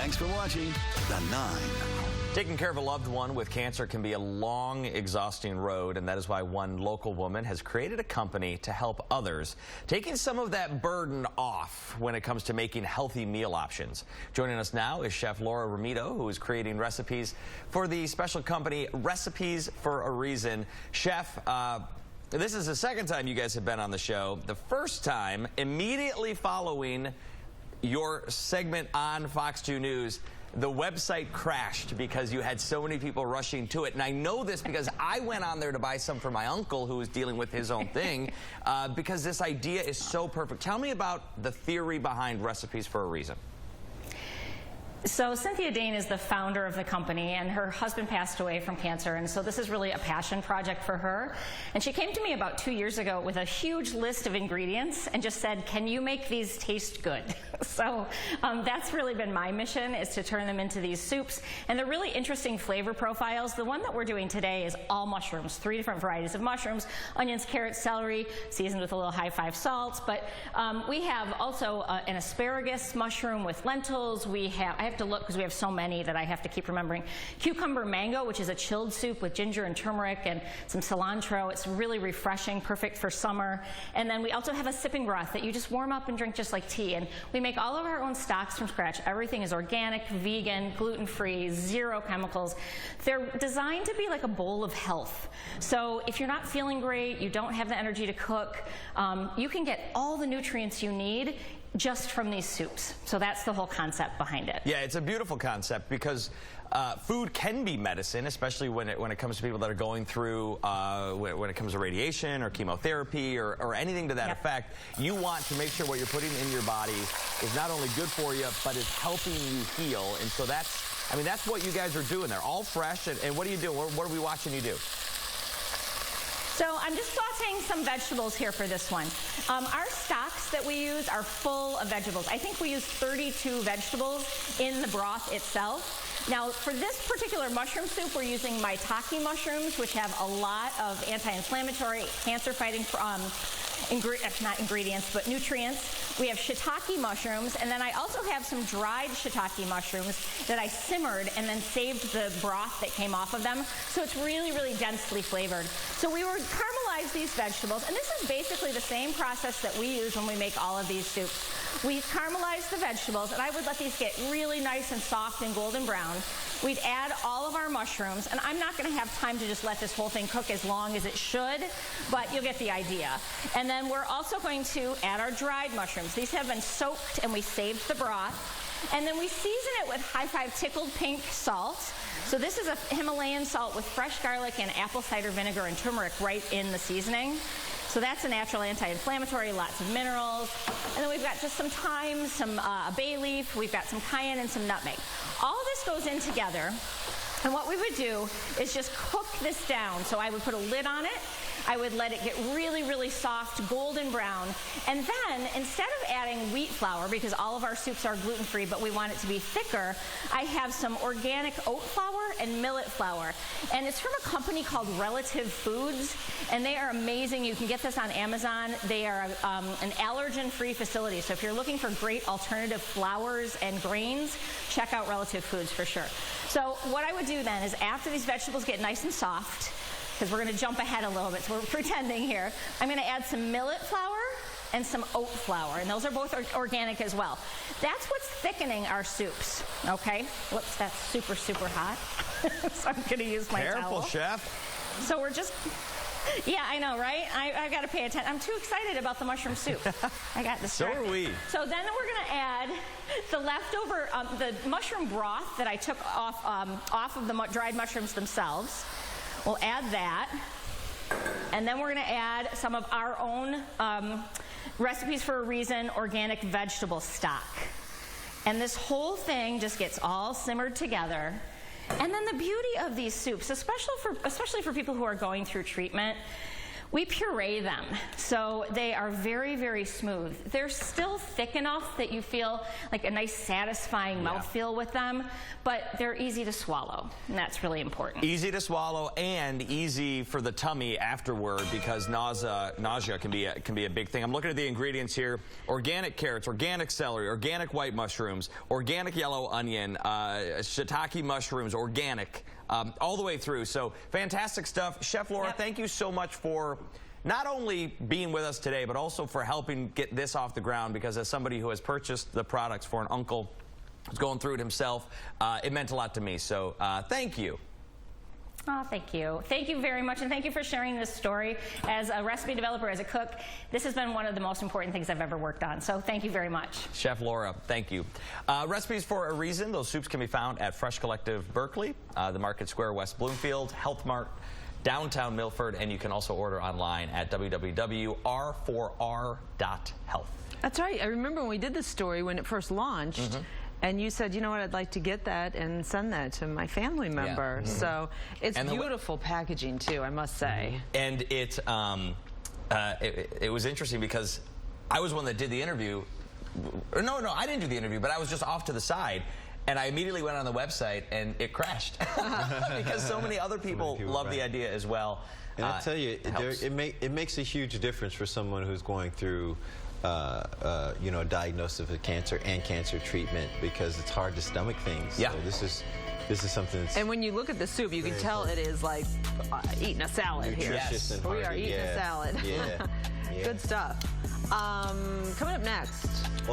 Thanks for watching The 9. Taking care of a loved one with cancer can be a long, exhausting road, and that is why one local woman has created a company to help others, taking some of that burden off when it comes to making healthy meal options. Joining us now is Chef Laura Romito, who is creating recipes for the special company Recipes for a Reason. Chef, this is the second time you guys have been on the show. The first time, immediately following your segment on Fox 2 News, the website crashed because you had so many people rushing to it. And I know this because I went on there to buy some for my uncle who was dealing with his own thing because this idea is so perfect. Tell me about the theory behind Recipes for a Reason. So Cynthia Dane is the founder of the company, and her husband passed away from cancer, and so this is really a passion project for her. And she came to me about 2 years ago with a huge list of ingredients and just said, can you make these taste good? So that's really been my mission, is to turn them into these soups. And they're really interesting flavor profiles. The one that we're doing today is all mushrooms, 3 different varieties of mushrooms, onions, carrots, celery, seasoned with a little high-five salt. But we have also an asparagus mushroom with lentils. I have to look because we have so many that I have to keep remembering. Cucumber mango, which is a chilled soup with ginger and turmeric and some cilantro. It's really refreshing, perfect for summer. And then we also have a sipping broth that you just warm up and drink just like tea. And we make all of our own stocks from scratch. Everything is organic, vegan, gluten-free, 0 chemicals. They're designed to be like a bowl of health. So if you're not feeling great, you don't have the energy to cook, you can get all the nutrients you need just from these soups. So that's the whole concept behind it. Yeah, it's a beautiful concept because food can be medicine, especially when it comes to people that are going through, when it comes to radiation or chemotherapy or anything to that effect. You want to make sure what you're putting in your body is not only good for you, but is helping you heal. And so that's what you guys are doing. They're all fresh. And what are you doing? What are we watching you do? So I'm just sauteing some vegetables here for this one. Our stocks that we use are full of vegetables. I think we use 32 vegetables in the broth itself. Now, for this particular mushroom soup, we're using maitake mushrooms, which have a lot of anti-inflammatory, cancer-fighting not ingredients, but nutrients. We have shiitake mushrooms, and then I also have some dried shiitake mushrooms that I simmered and then saved the broth that came off of them. So it's really, really densely flavored. So we would caramelize these vegetables, and this is basically the same process that we use when we make all of these soups. We caramelize the vegetables, and I would let these get really nice and soft and golden brown. We'd add all of our mushrooms, and I'm not going to have time to just let this whole thing cook as long as it should, but you'll get the idea. And then we're also going to add our dried mushrooms. These have been soaked, and we saved the broth. And then we season it with high-five tickled pink salt. So this is a Himalayan salt with fresh garlic and apple cider vinegar and turmeric right in the seasoning. So that's a natural anti-inflammatory, lots of minerals. And then we've got just some thyme, some bay leaf, we've got some cayenne and some nutmeg. All of this goes in together. And what we would do is just cook this down. So I would put a lid on it. I would let it get really, really soft, golden brown. And then, instead of adding wheat flour, because all of our soups are gluten-free, but we want it to be thicker, I have some organic oat flour and millet flour. And it's from a company called Relative Foods, and they are amazing. You can get this on Amazon. They are an allergen-free facility. So if you're looking for great alternative flours and grains, check out Relative Foods for sure. So what I would do then is, after these vegetables get nice and soft, because we're going to jump ahead a little bit, so we're pretending here, I'm going to add some millet flour and some oat flour, and those are both organic as well. That's what's thickening our soups, okay? Whoops, that's super, super hot. So I'm going to use my towel. Careful, Chef. So we're just... Yeah, I know, right? I've got to pay attention. I'm too excited about the mushroom soup. I got distracted. So are we. So then we're going to add the leftover, the mushroom broth that I took off of the dried mushrooms themselves. We'll add that. And then we're going to add some of our own Recipes for a Reason organic vegetable stock. And this whole thing just gets all simmered together. And then the beauty of these soups, especially for people who are going through treatment, We puree them, so they are very, very smooth. They're still thick enough that you feel like a nice satisfying mouthfeel with them, but they're easy to swallow, and that's really important. Easy to swallow and easy for the tummy afterward, because nausea can be a big thing. I'm looking at the ingredients here: organic carrots, organic celery, organic white mushrooms, organic yellow onion, shiitake mushrooms, organic, all the way through. So fantastic stuff. Chef Laura, thank you so much for not only being with us today, but also for helping get this off the ground, because as somebody who has purchased the products for an uncle who's going through it himself, it meant a lot to me. So thank you. Oh, thank you. Thank you very much, and thank you for sharing this story. As a recipe developer, as a cook, this has been one of the most important things I've ever worked on, so thank you very much. Chef Laura, thank you. Recipes for a Reason. Those soups can be found at Fresh Collective Berkeley, the Market Square West Bloomfield, Health Mart, downtown Milford, and you can also order online at www.r4r.health. That's right. I remember when we did this story when it first launched, and you said, you know what, I'd like to get that and send that to my family member. So it's beautiful packaging too, I must say. And it was interesting because I was one that did the interview. No, I didn't do the interview, but I was just off to the side. And I immediately went on the website, and it crashed because so many other people love the idea as well. And I tell you, it makes a huge difference for someone who's going through, you know, a diagnosis of cancer and cancer treatment, because it's hard to stomach things. Yeah. So this is something that's... And when you look at the soup, you can tell it is like eating a salad here. Nutritious and hearty. We are eating a salad. Yeah. Good stuff. Coming up next.